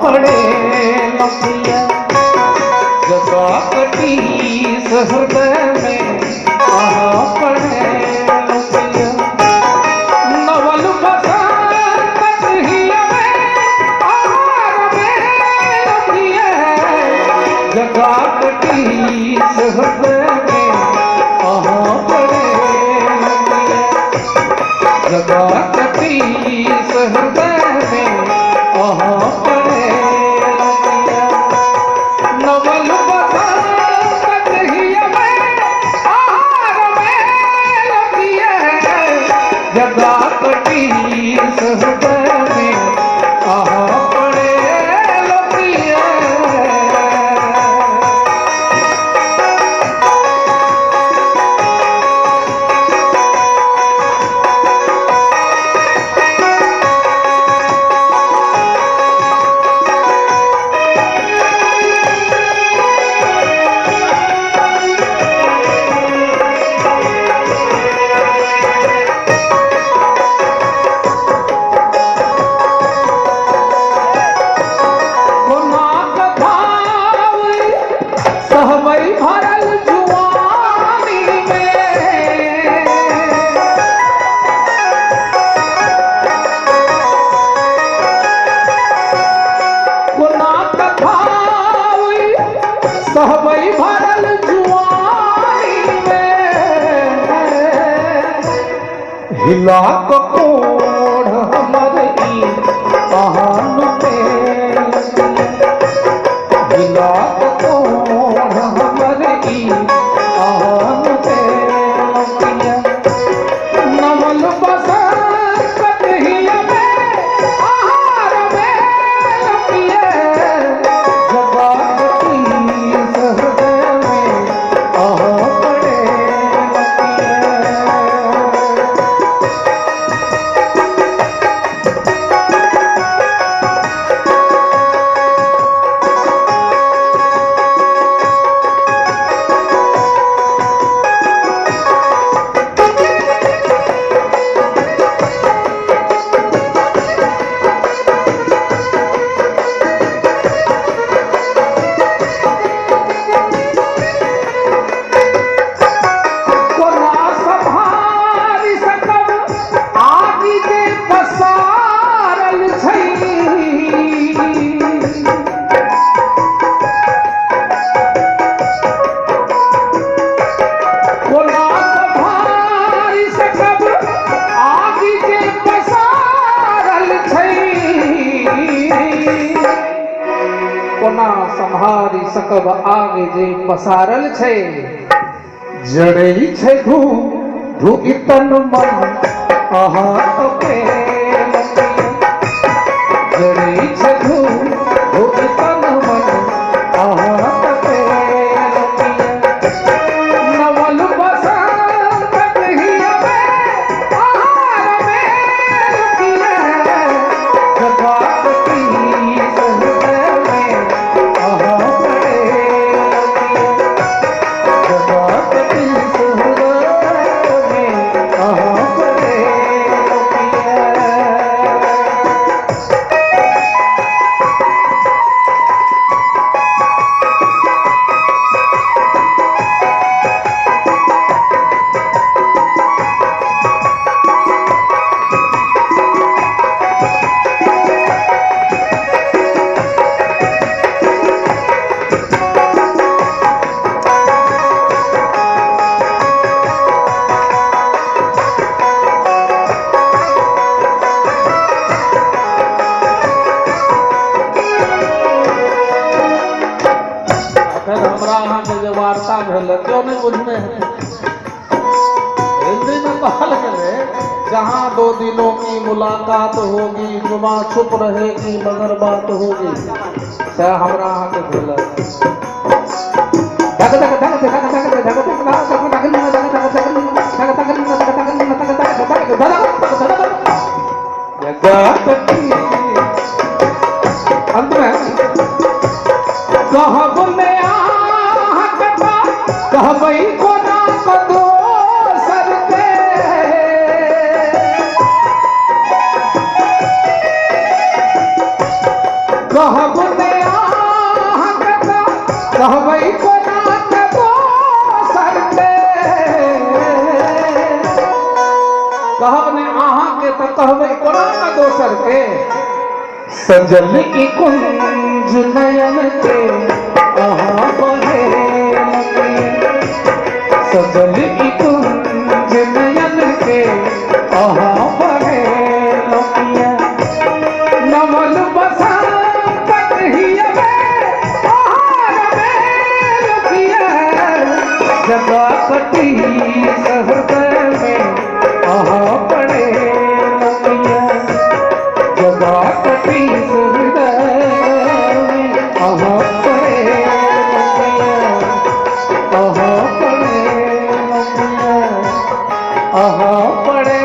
पड़े लखिया जगह कटी हृदय में कहाँ पड़े लखिया नवल बसंत हिया में आहार में लखिया जगह कटी हृदय में कहाँ पड़े लखिया जगह कटी हृदय में कहाँ पड़े लखिया नवल बसंत हिया में आहार में लखिया जगह कटी हृदय में कहाँ पड़े लखिया सहमई भरल जुआनी में गुना कथाई सहमई भरल जुआनी में हिला को कोढ़ हमर ई कहान पे हिला को कोढ़ हमर ई कहान पे लखिया नवल बसंत हिया में आहार में लखिया जगह कटी हृदय में कहाँ पड़े लखिया कोना संभारी सकब आदि के पसारल छै कोना संभारी सकब आदि के पसारल छै कोना संभारी सकब आगे जे पसारल छै जड़ै छै धूप तन मन अहाँ पे जड़ै छै धूप तन मन अहाँ पे नवल बसंत हिया में आहार में लखिया जगह कटी हृदय में कहाँ पड़े लखिया जगह कटी हृदय में कहाँ पड़े लखिया हमरा अहाँ के जो वार्ता भेल क्यों नहीं बुझने हैं हिंदी में कहल गए जहाँ 2 दिनों की मुलाकात होगी जुमा छुप रहेगी मगर बात होगी से हमरा अहाँ के भेल अंत में कहब में कहबई कोना कदो सरते कहब तो कहवे करो ना दोसर के। सजल की कुंज नयन के अहाँ बहे लगिया, सजल की कुंज नयन के अहाँ बहे लगिया, नमन बसंत कहिया जगा कटी सहृदय में अहाँ पड़े लगिया, जगा कटी सहृदय में अहाँ पड़े लगिया, अहाँ पड़े लगिया, अहाँ पड़े